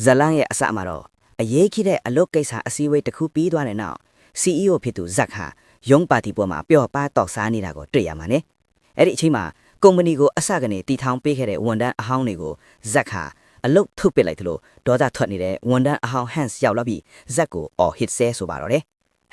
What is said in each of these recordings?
ဇလန်ရဲ့အစမှာတော့အရေးကြီးတဲ့အလုပ်ကိစ္စအစည်းအဝေးတစ်ခုပြီးသွားတဲ့နောက် CEO ဖြစ်သူဇက်ဟာယုံပါတီပေါ်မှာပျော်ပါတောက်စားနေတာကိုတွေ့ရမှာနဲ့အဲ့ဒီအချိန်မှာကုမ္ပဏီကိုအစကနေတီထောင်ပေးခဲ့တဲ့ဝန်ထမ်းအဟောင်းတွေကိုဇက်ဟာအလုပ်ထုတ်ပစ်လိုက်သလိုဒေါသထွက်နေတဲ့ဝန်ထမ်းအဟောင်း Hans ရောက်လာပြီးဇက်ကိုအော်ဟစ်ဆဲဆိုပါတော့တယ်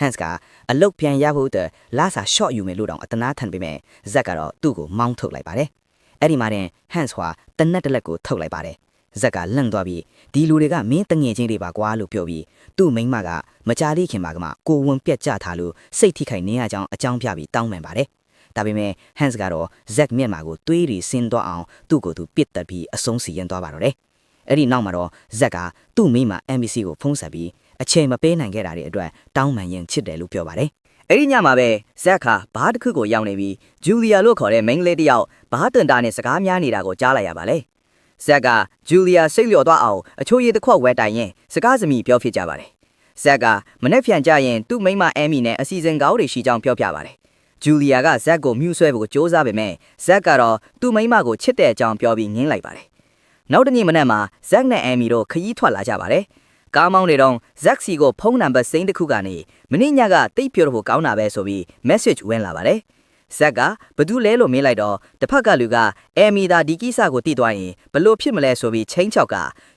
Hans ကအလုတ်ပြန်ရဖို့အတွက်လာစာ short ယူမယ်လို့တောင်အတနာထန်ပေမဲ့ဇက်ကတော့သူ့ကိုမောင်းထုတ်လိုက်ပါတယ်။အဲ့ဒီမှာတင် Hans ဟာတနက်တလက်ကိုထုတ်လိုက်ပါတယ်။ဇက်ကလန့်သွားပြီးဒီလူတွေကမင်းတငယ်ချင်းတွေပါကွာလို့ပြောပြီးသူ့မိန်းမကမကြသေးခင်မှာကမှကိုဝင်ပြက်ကြထားလို့စိတ်ထိခိုက်နေရကြောင်းအကြောင်းပြပြီးတောင်းပန်ပါတယ်။ဒါပေမဲ့ Hans ကတော့ဇက်မျက်မှာကိုတွေးရီဆင်းသွားအောင်သူ့ကိုသူပစ်တက်ပြီးအဆုံးစီရင်သွားပါတော့တယ်။အဲ့ဒီနောက်မှာတော့ဇက်ကသူ့မိန်းမ NBC ကိုဖုန်းဆက်ပြီးအချိန်မပေးနိုင်ခဲ့တာတွေအတွက်တောင်းပန်ရင်ချစ်တယ်လို့ပြောပါတယ်။အဲ့ဒီညမှာပဲဇက်ခါဘားတစ်ခုကိုရောက်နေပြီးဂျူလီယာလို့ခေါ်တဲ့မိန်းကလေးတစ်ယောက်ဘားတင်တာနဲ့စကားများနေတာကိုကြားလိုက်ရပါလေ။ဇက်ကဂျူလီယာစိတ်လျော်သွားအောင်အချိုးရည်တစ်ခွက်ဝဲတိုင်ရင်စကားစမီပြောဖြစ်ကြပါတယ်။ဇက်ကမနေ့ဖြန်ကြရင်သူ့မိန်းမအမ်မီနဲ့အစီအစဉ်ကောင်းတွေရှိကြောင်းပြောပြပါတယ်။ဂျူလီယာကဇက်ကိုမြှူးဆွဲဖို့ကြိုးစားပေမဲ့ဇက်ကတော့သူ့မိန်းမကိုချစ်တဲ့အကြောင်းပြောပြီးငင်းလိုက်ပါတယ်။နောက်တနေ့မနက်မှာဇက်နဲ့အမ်မီတို့ခရီးထွက်လာကြပါတယ်။ကားမောင်းနေတော့ဇက်စီကိုဖုန်းနံပါတ်စိမ်းတစ်ခုကနေမနေ့ညကတိတ်ပြောဖို့ကောင်းတာပဲဆိုပြီး message ဝင်လာပါတယ်။ဇက်ကဘသူလဲလို့မေးလိုက်တော့တစ်ဖက်ကလူကအမ်မီသာဒီကိစ္စကိုသိသွားရင်ဘလို့ဖြစ်မလဲဆိုပြီးချင်းချောက်က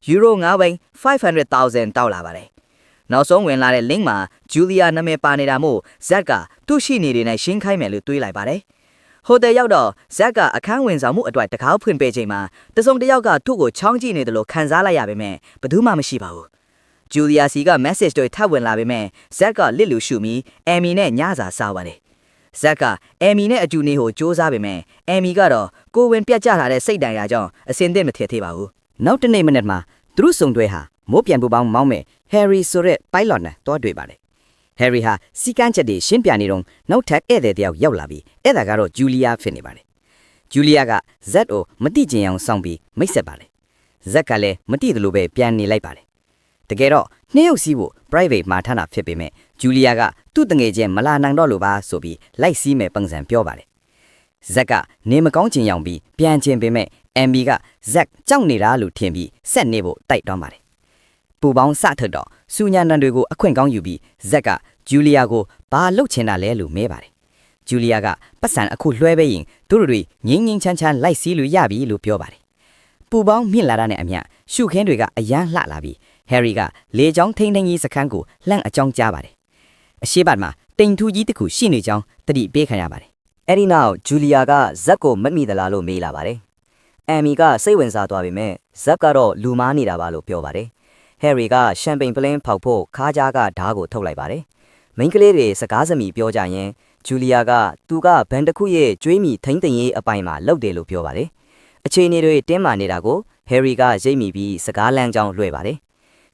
ယူရို9ဘိန်း500,000တောက်လာပါတယ်။နောက်ဆုံးဝင်လာတဲ့ link မှာဂျူလီယာနာမည်ပါနေတာမို့ဇက်ကသူ့ရှိနေတွေနဲ့ရှင်းခိုင်းမယ်လို့တွေးလိုက်ပါတယ်။ဟိုတယ်ရောက်တော့ဇက်ကအခန်းဝင်ဆောင်မှုအတွက်တကားဖွင့်ပေးချိန်မှာတစုံတစ်ယောက်ကသူ့ကိုချောင်းကြည့်နေတယ်လို့ခံစားလိုက်ရပေမဲ့ဘသူမှမရှိပါဘူး။ဂျူလီယာစီက message တွေထပ်ဝင်လာပေမဲ့ဇက်ကလစ်လူရှုပြီးအမ်မီနဲ့ညစာစားပါတယ်။ဇက်ကအမ်မီနဲ့အတူနေကိုစူးစမ်းပေမဲ့အမ်မီကတော့ကိုဝင်ပြတ်ကျလာတဲ့စိတ်တန်ရာကြောင့်အစင်သင့်မထည့်သေးပါဘူး။နောက်တနေ့မနေ့မှာသူတို့စုံတွဲဟာမိုးပြန်ပူပေါင်းမောင်းမဲ့ Harry ဆိုတဲ့ pilot နဲ့တွားတွေ့ပါတယ်။ Harry ဟာစီကန်းချက်တွေရှင်းပြနေတော့နောက်ထပ်ဧည့်သည်တယောက်ရောက်လာပြီးအဲ့ဒါကတော့ဂျူလီယာဖြစ်နေပါတယ်။ဂျူလီယာကဇက်ကိုမတိကျင်အောင်စောင့်ပြီးမိတ်ဆက်ပါတယ်။ဇက်ကလည်းမတိတယ်လို့ပဲပြန်နေလိုက်ပါတယ်။တကယ်တော့နှစ်ယောက်စီးဖို့ private မှာထားတာဖြစ်ပေမဲ့ဂျူလီယာကသူ့တငယ်ချင်းမလာနိုင်တော့လို့ပါဆိုပြီးလိုက်စီးမဲ့ပုံစံပြောပါတယ်။ဇက်ကနေမကောင်းချင်ရောက်ပြီးပြန်ချင်ပေမဲ့အမ်ဘီကဇက်ကြောက်နေတာလို့ထင်ပြီးဆက်နေဖို့တိုက်တွန်းပါတယ်။ပူပေါင်းစထက်တော့စူညာနန်တွေကိုအခွင့်ကောင်းယူပြီးဇက်ကဂျူလီယာကိုဘာလှုပ်ချင်တာလဲလို့မဲပါတယ်။ဂျူလီယာကပတ်စံအခုလွှဲပေးရင်သူတို့တွေငင်းငင်းချမ်းချမ်းလိုက်စီးလို့ရပြီလို့ပြောပါတယ်။ပူပေါင်းမြင့်လာတာနဲ့အမျှရှုခင်းတွေကအယမ်းလှလာပြီးHarry ကလေကြောင်းထိန်းသိမ်းရေးစခန်းကိုလှန့်အကြောင်းကြားပါတယ်။အရှိတ်မှာတိမ်ထူးကြီးတစ်ခုရှိနေကြောင်းတတိပေးခံရပါတယ်။အဲ့ဒီနောက်ဂျူလီယာကဇက်ကိုမတ်မိသလားလို့မေးလာပါတယ်။အမ်မီကစိတ်ဝင်စားသွားပေမဲ့ဇက်ကတော့လူမားနေတာပါလို့ပြောပါတယ်။ Harry ကရှမ်ပိန်ပလင်းဖောက်ဖို့ခါးကြားကဓားကိုထုတ်လိုက်ပါတယ်။မိန်းကလေးတွေစကားစမီပြောကြရင်ဂျူလီယာကသူကဘန်တစ်ခုရဲ့ကျွေးမီထိန်းသိမ်းရေးအပိုင်းမှာလုပ်တယ်လို့ပြောပါတယ်။အခြေအနေတွေတင်းမာနေတာကို Harry ကရိပ်မိပြီးစကားလမ်းကြောင်းလွှဲပါတယ်။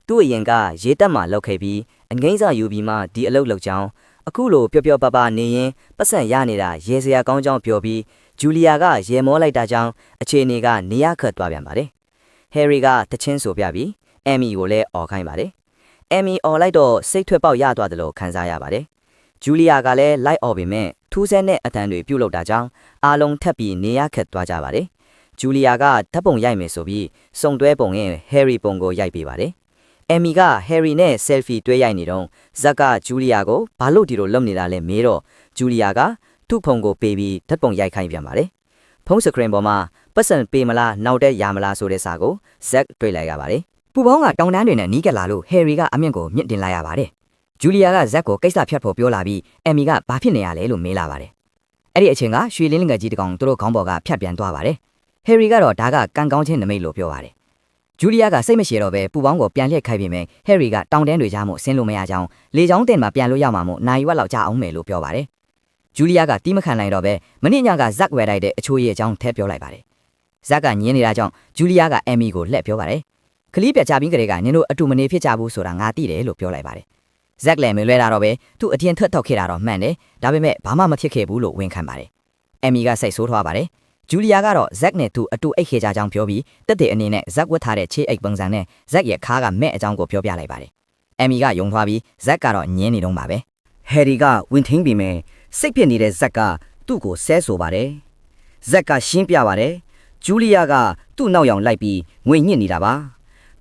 သူ့အရင်ကရေတက်မှလောက်ခဲ့ပြီးအငိမ့်စာယူပြီးမှဒီအလုပ်လုပ်ကြောင်းအခုလိုပျော့ပျော့ပါပါနေရင်ပတ်စံရနေတာရေစရာကောင်းကြောင်းပြောပြီးဂျူလီယာကရေမောလိုက်တာကြောင့်အခြေအနေကနေရခတ်သွားပြန်ပါတယ်။ Harry ကတချင်းဆိုပြပြီးအမ်မီကိုလည်းអော်ခိုင်းပါတယ်။အမ်မီអော်လိုက်တော့စိတ်ထွက်ပေါက်ရသွားတယ်လို့ခံစားရပါတယ်။ဂျူလီယာကလည်းလိုက်អော်ပေမဲ့ထူးဆန်းတဲ့အတန်တွေပြုတ်လောက်တာကြောင့်အားလုံးထပ်ပြီးနေရခတ်သွားကြပါတယ်။ဂျူလီယာကဓာတ်ပုံရိုက်မယ်ဆိုပြီးစုံတွဲပုံရဲ့ Harry ပုံကိုရိုက်ပေးပါတယ်။အမ်မီက Harry နဲ့ selfie တွဲရိုက်နေတော့ဇက်ကဂျူလီယာကိုဘာလို့ဒီလိုလုပ်နေတာလဲမေးတော့ဂျူလီယာကသူ့ဖုန်းကိုပေးပြီးဓာတ်ပုံရိုက်ခိုင်းပြန်ပါတယ်။ဖုန်းစကရင်ပေါ်မှာပတ်စံပေးမလားနောက်တဲ့ရမလားဆိုတဲ့စာကိုဇက်တွေ့လိုက်ရပါတယ်။ပူပေါင်းကတောင်တန်းတွေနဲ့နီးကပ်လာလို့ Harry ကအမြင့်ကိုမြင့်တင်လိုက်ရပါတယ်။ဂျူလီယာကဇက်ကိုကိစ္စဖြတ်ဖို့ပြောလာပြီးအမ်မီကဘာဖြစ်နေရလဲလို့မေးလာပါတယ်။အဲ့ဒီအချိန်ကရွှေလင်းလင်ငယ်ကြီးတကောင်သူတို့ခေါင်းပေါ်ကဖြတ်ပြန်သွားပါတယ်။ Harry ကတော့ဒါကကန်ကောင်းချင်းနမိတ်လို့ပြောပါတယ်။ဂျူလီယာကစိတ်မရှိတော့ပဲပူပေါင်းကိုပြန်လှည့်ခိုင်းပေမဲ့ Harry ကတောင်တန်းတွေကြားမှာဆင်းလို့မရကြောင်းလေချောင်းတင်မှာပြန်လို့ရမှာမို့နိုင်ဝက်လောက်ကြာအောင်မယ်လို့ပြောပါတယ်။ဂျူလီယာကတီးမခံနိုင်တော့ပဲမနေ့ညကဇက်ဝဲလိုက်တဲ့အချိုးရဲ့အကြောင်းထည့်ပြောလိုက်ပါတယ်။ဇက်ကညင်းနေတာကြောင့်ဂျူလီယာကအမ်မီကိုလှည့်ပြောပါတယ်။ခလီးပြချပြီးကလေးကနင်တို့အတူမနေဖြစ်ကြဘူးဆိုတာငါသိတယ်လို့ပြောလိုက်ပါတယ်။ဇက်လည်းမလွဲတာတော့ပဲသူအတင်းထွက်တော့ခဲ့တာတော့မှန်တယ်။ဒါပေမဲ့ဘာမှမဖြစ်ခဲ့ဘူးလို့ဝန်ခံပါတယ်။အမ်မီကစိတ်ဆိုးထွားပါတယ်။ဂျူလီယာကတော့ဇက်နဲ့သူအတူအိတ်ခေကြကြောင်းပြောပြီးတက်တဲ့အနေနဲ့ဇက်ဝတ်ထားတဲ့ချေးအိတ်ပုံစံနဲ့ဇက်ရဲ့ခါးကမဲ့အကြောင်းကိုပြောပြလိုက်ပါတယ်။အမ်မီကယုံသွားပြီးဇက်ကတော့ညင်းနေတော့ပါပဲ။ Harry ကဝင်ထင်းပြီးမယ်စိတ်ဖြစ်နေတဲ့ဇက်ကသူ့ကိုဆဲဆိုပါတယ်။ဇက်ကရှင်းပြပါတယ်။ဂျူလီယာကသူ့နောက်ယောင်လိုက်ပြီးငွေညစ်နေတာပါ။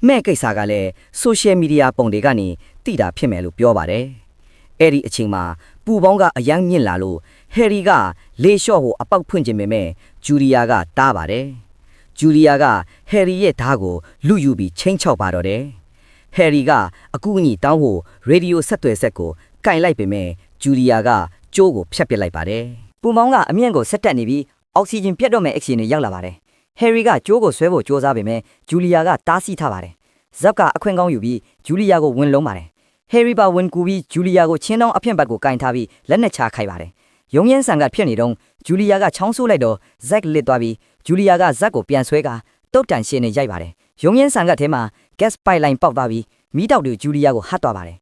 မဲ့ကိစ္စကလည်း social media ပုံတွေကနေတိတာဖြစ်မယ်လို့ပြောပါတယ်အဲ့ဒီအချိန်မှာပူပေါင်းကအယမ်းမြင့်လာလို့ဟယ်ရီကလေလျှော့ကိုအပေါက်ဖွင့်ခြင်းပေမဲ့ဂျူလီယာကတားပါတယ်ဂျူလီယာကဟယ်ရီရဲ့ဓာတ်ကိုလူယူပြီးချင်းချောက်ပါတော့တယ်ဟယ်ရီကအကူအညီတောင်းဖို့ရေဒီယိုဆက်သွယ်ဆက်ကိုကင်လိုက်ပေမဲ့ဂျူလီယာကကျိုးကိုဖျက်ပစ်လိုက်ပါတယ်ပူပေါင်းကအမြင့်ကိုဆက်တက်နေပြီးအောက်ဆီဂျင်ပြတ်တော့မဲ့အခြေအနေရောက်လာပါတယ်ဟယ်ရီကကျိုးကိုဆွဲဖို့ကြိုးစားပေမဲ့ဂျူလီယာကတားဆီးထားပါတယ်ဇက်ကအခွင့်ကောင်းယူပြီးဂျူလီယာကိုဝင်လုံးပါတယ်ဟယ်ရီပါဝင်ကူပြီးဂျူလီယာကိုချင်းတောင်းအဖြင့်ဘက်ကိုကင်ထားပြီးလက်နဲ့ချခိုက်ပါတယ်ရုံရင်းဆန်ကဖြစ်နေတော့ဂျူလီယာကချောင်းဆိုးလိုက်တော့ဇက်လစ်သွားပြီးဂျူလီယာကဇက်ကိုပြန်ဆွဲကတုတ်တန်ရှင်းနေရိုက်ပါတယ်ရုံရင်းဆန်ကထဲမှာ gas pipeline ပေါက်သွားပြီးမီးတောက်တွေဂျူလီယာကိုဟတ်သွားပါတယ်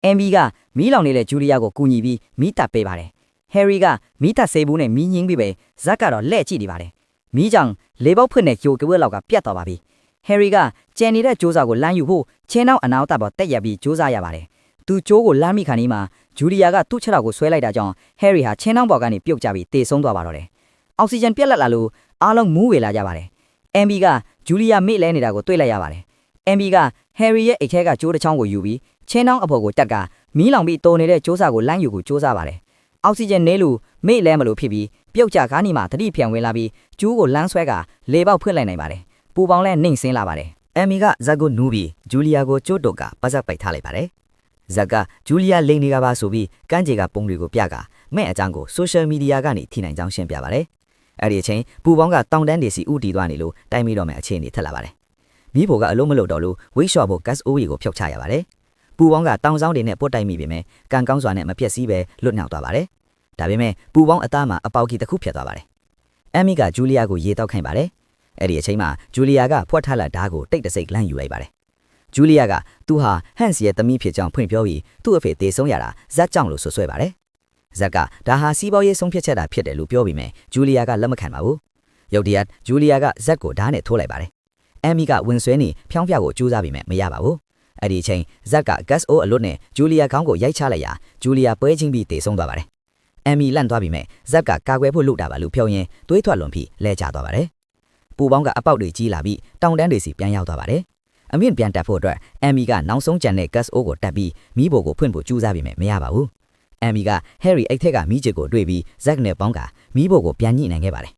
အမ်ဘီကမီးလောင်နေတဲ့ဂျူလီယာကိုကူညီပြီးမီးတပ်ပေးပါတယ်ဟယ်ရီကမီးတပ်ဆေးဘူးနဲ့မီးငင်းပြီးပဲဇက်ကတော့လက်ကြည့်နေပါတယ်မီးကြောင့်လေပေါက်ဖွင့်တဲ့ကြိုကဝက်လောက်ကပြတ်သွားပါပြီဟယ်ရီကကျန်နေတဲ့ကြိုးစာကိုလမ်းယူဖို့ချင်းနောက်အနောက်တပ်ပေါ်တက်ရက်ပြီးကြိုးစားရပါတယ်သူကြိုးကိုလမ်းမိခါနီးမှာဂျူလီယာကသူ့ခြေထောက်ကိုဆွဲလိုက်တာကြောင့်ဟယ်ရီဟာချင်းနောက်ပေါ်ကနေပြုတ်ကျပြီးတေဆုံးသွားပါတော့တယ်အောက်ဆီဂျင်ပြတ်လက်လာလို့အားလုံးမူးဝေလာကြပါတယ်အမ်ဘီကဂျူလီယာမေ့လဲနေတာကိုတွေ့လိုက်ရပါတယ်အမ်ဘီကဟယ်ရီရဲ့အိတ်ထဲကကြိုးတစ်ချောင်းကိုယူပြီးချင်းနောက်အပေါ်ကိုတက်ကမီးလောင်ပြီးတိုးနေတဲ့ကြိုးစာကိုလမ်းယူကိုကြိုးစားပါတယ်အောက်ဆီဂျင်နဲလို့မေ့လဲမလို့ဖြစ်ပြီးပြုတ်ကျကားနီမှာတတိပြန်ဝင်လာပြီးကျူးကိုလမ်းဆွဲကလေပေါက်ဖွင့်လိုက်နိုင်ပါတယ်ပူပေါင်းလဲနှိမ့်ဆင်းလာပါတယ်အမ်မီကဇက်ကိုနူးပြီးဂျူလီယာကိုကျိုးတုတ်ကပတ်စပ်ပိတ်ထားလိုက်ပါတယ်ဇက်ကဂျူလီယာလိန်နေကပါဆိုပြီးကန်းကြေကပုံတွေကိုပြကမဲ့အကြောင်းကိုဆိုရှယ်မီဒီယာကနေထိနိုင်ကြောင်းရှင်းပြပါတယ်အဲ့ဒီအချိန်ပူပေါင်းကတောင်တန်းတွေစီဥတီသွားနေလို့တိုင်မိတော့မဲ့အခြေအနေထက်လာပါတယ်မိဖို့ကအလုံးမလို့တော့လို့ဝိတ်လျှော့ဖို့ဂတ်အိုးကြီးကိုဖြုတ်ချရပါတယ်ပူပေါင်းကတောင်ဆောင်တွေနဲ့ပုတ်တိုက်မိပေမဲ့ကန်ကောင်းစွာနဲ့မပြက်စီးပဲလွတ်မြောက်သွားပါတယ်ဒါပေမဲ့ပူပေါင်းအသားမှာအပေါက်ကြီးတစ်ခုဖြတ်သွားပါတယ်အမ်မီကဂျူလီယာကိုရေတောက်ခိုင်းပါတယ်အဲ့ဒီအချိန်မှာဂျူလီယာကဖွက်ထားလက်ဓာတ်ကိုတိတ်တဆိတ်လန့်ယူလိုက်ပါတယ်ဂျူလီယာကသူဟာဟန့်စီရဲ့သမီးဖြစ်ကြောင်းဖွင့်ပြောပြီးသူ့အဖေသေဆုံးရတာဇက်ကြောင့်လို့ဆွဆွဲပါတယ်ဇက်ကဒါဟာစီးပွားရေးဆုံးဖြတ်ချက်တာဖြစ်တယ်လို့ပြောပြီးမြဲဂျူလီယာကလက်မခံပါဘူးရုတ်တရက်ဂျူလီယာကဇက်ကိုဓာတ်နဲ့ထိုးလိုက်ပါတယ်အမ်မီကဝင်ဆွဲနေဖြောင်းပြကိုကြိုးစားပြီးမြဲမရပါဘူးအဲ့ဒီအချိန်ဇက်ကဂတ်အိုးအလွတ်နဲ့ဂျူလီယာခေါင်းကိုရိုက်ချလိုက်ရာဂျူလီယာပွဲချင်းပြီးသေဆုံးသွားပါတယ်အမ်မီလန့်သွားပြီးမြဲဇက်ကကာကွယ်ဖို့လုပ်တာပါလို့ပြောရင်းသွေးထွက်လွန်ပြီးလဲကျသွားပါတယ်ပူပေါင်းကအပေါက်တွေကြီးလာပြီးတောင်တန်းတွေစီပြန်ရောက်သွားပါတယ်အမြင့်ပြန်တက်ဖို့အတွက်အမ်မီကနောက်ဆုံးကြံတဲ့ gas အိုးကိုတက်ပြီးမီးဘိုကိုဖွင့်ဖို့ကြိုးစားပြီးမရပါဘူးအမ်မီကဟယ်ရီအိတ်ထက်ကမီးချစ်ကိုတွေ့ပြီးဇက်နဲ့ပေါင်းကမီးဘိုကိုပြန်ညှိနိုင်ခဲ့ပါတယ်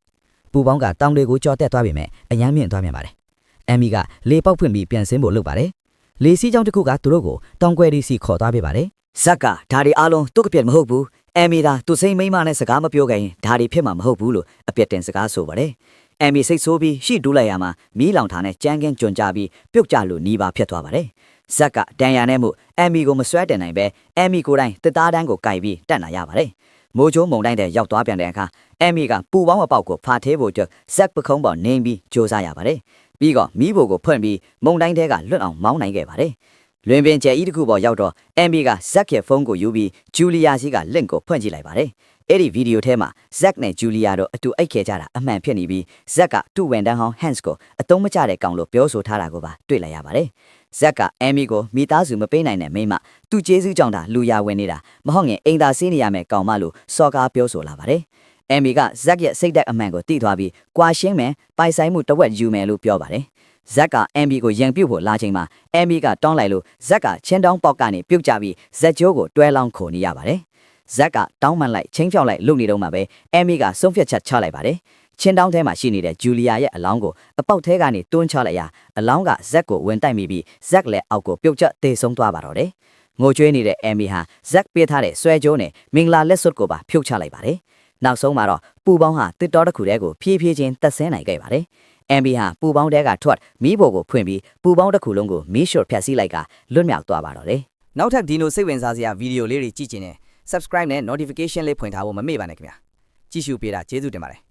ပူပေါင်းကတောင်တွေကိုကြော်တက်သွားပြီးအယမ်းမြင့်သွားပြန်ပါတယ်အမ်မီကလေပေါက်ဖွင့်ပြီးပြန်ဆင်းဖို့လုပ်ပါတယ်လေစီးကြောင်းတစ်ခုကသူတို့ကိုတောင်ကွယ်ဒီစီခေါ်သွားပေးပါတယ်ဇက်ကဒါတွေအားလုံးသူ့ကပြက်မဟုတ်ဘူးအမ်မီသာသူစိမ့်မိမနဲ့စကားမပြောခင်ဒါတွေဖြစ်မှာမဟုတ်ဘူးလို့အပြက်တင်စကားဆိုပါတယ်အမ်မီစိတ်ဆိုးပြီးရှီတူးလိုက်ရမှာမီးလောင်ထားနဲ့ကြမ်းကင်းကြွန်ကြပြီးပြုတ်ကျလို့နီးပါဖြစ်သွားပါတယ်ဇက်ကဒန်ယာနဲ့မှုအမ်မီကိုမဆွဲတင်နိုင်ပဲအမ်မီကိုယ်တိုင်တစ်သားတန်းကိုကိုက်ပြီးတက်လာရပါတယ်မိုးချိုးမုံတိုင်းတဲ့ရောက်သွားပြန်တဲ့အခါအမ်မီကပူပေါင်းအပေါက်ကိုဖာသေးဖို့အတွက်ဇက်ပခုံးပေါ်နင်းပြီးကြိုးစားရပါတယ်ပြီးတော့မီးဘိုကိုဖွင့်ပြီးမုံတိုင်းတဲကလွတ်အောင်မောင်းနိုင်ခဲ့ပါတယ်လွင်ပင်ကျဲဤတစ်ခုပေါ်ရောက်တော့အမ်မီကဇက်ရဲ့ဖုန်းကိုယူပြီးဂျူလီယာစီကလင့်ကိုဖွင့်ကြည့်လိုက်ပါတယ်အဲ့ဒီဗီဒီယိုထဲမှာဇက်နဲ့ဂျူလီယာတို့အတူအိတ်ခဲကြတာအမှန်ဖြစ်နေပြီးဇက်ကတူဝန်တန်းဟောင်းဟန့်စ်ကိုအတုံးမကျတဲ့ကောင်လို့ပြောဆိုထားတာကိုပါတွေ့လိုက်ရပါတယ်ဇက်ကအမ်မီကိုမိသားစုမပေးနိုင်တဲ့မိမသူ့ကျေးဇူးကြောင့်ဒါလူရဝင်နေတာမဟုတ်ရင်အိမ်သာဆေးနေရမယ်ကောင်မလို့စော်ကားပြောဆိုလာပါတယ်အမ်မီကဇက်ရဲ့စိတ်သက်အမှန်ကိုသိသွားပြီးကွာရှင်းမယ်ပိုင်ဆိုင်မှုတဝက်ယူမယ်လို့ပြောပါတယ်ဇက်ကအမ်ဘီကိုရန်ပြုတ်ဖို့လာချိန်မှာအမ်ဘီကတောင်းလိုက်လို့ဇက်ကချင်းတောင်းပေါက်ကနေပြုတ်ကျပြီးဇက်ကျိုးကိုတွဲလောင်းခုန်နေရပါတယ်ဇက်ကတောင်းမှန်လိုက်ချင်းဖြောင်းလိုက်လုပ်နေတော့မှပဲအမ်ဘီကဆုံးဖြတ်ချက်ချလိုက်ပါတယ်ချင်းတောင်းထဲမှာရှိနေတဲ့ဂျူလီယာရဲ့အလောင်းကိုအပေါက်ထဲကနေတွန်းချလိုက်ရာအလောင်းကဇက်ကိုဝင်တိုက်မိပြီးဇက်လည်းအောက်ကိုပြုတ်ကျသေဆုံးသွားပါတော့တယ်ငိုကြွေးနေတဲ့အမ်ဘီဟာဇက်ပေးထားတဲ့ဆွဲကြိုးနဲ့မင်္ဂလာလက်စွပ်ကိုပါဖြုတ်ချလိုက်ပါတယ်နောက်ဆုံးမှာတော့ပူပေါင်းဟာတစ်တော်တစ်ခုတည်းကိုဖြည်းဖြည်းချင်းတက်ဆင်းနိုင်ခဲ့ပါတယ်အမ်ဘီဟာပူပေါင်းတဲကထွက်မီးဘိုကိုဖွင့်ပြီးပူပေါင်းတစ်ခုလုံးကိုမီးရှို့ဖျက်ဆီးလိုက်ကလွတ်မြောက်သွားပါတော့တယ်။နောက်ထပ်ဒီလိုစိတ်ဝင်စားစရာဗီဒီယိုလေးတွေကြည့်ချင်တယ် subscribe နဲ့ notification လေးဖွင့်ထားဖို့မမေ့ပါနဲ့ခင်ဗျာ။ကြည့်ရှုပေးတာကျေးဇူးတင်ပါတယ်။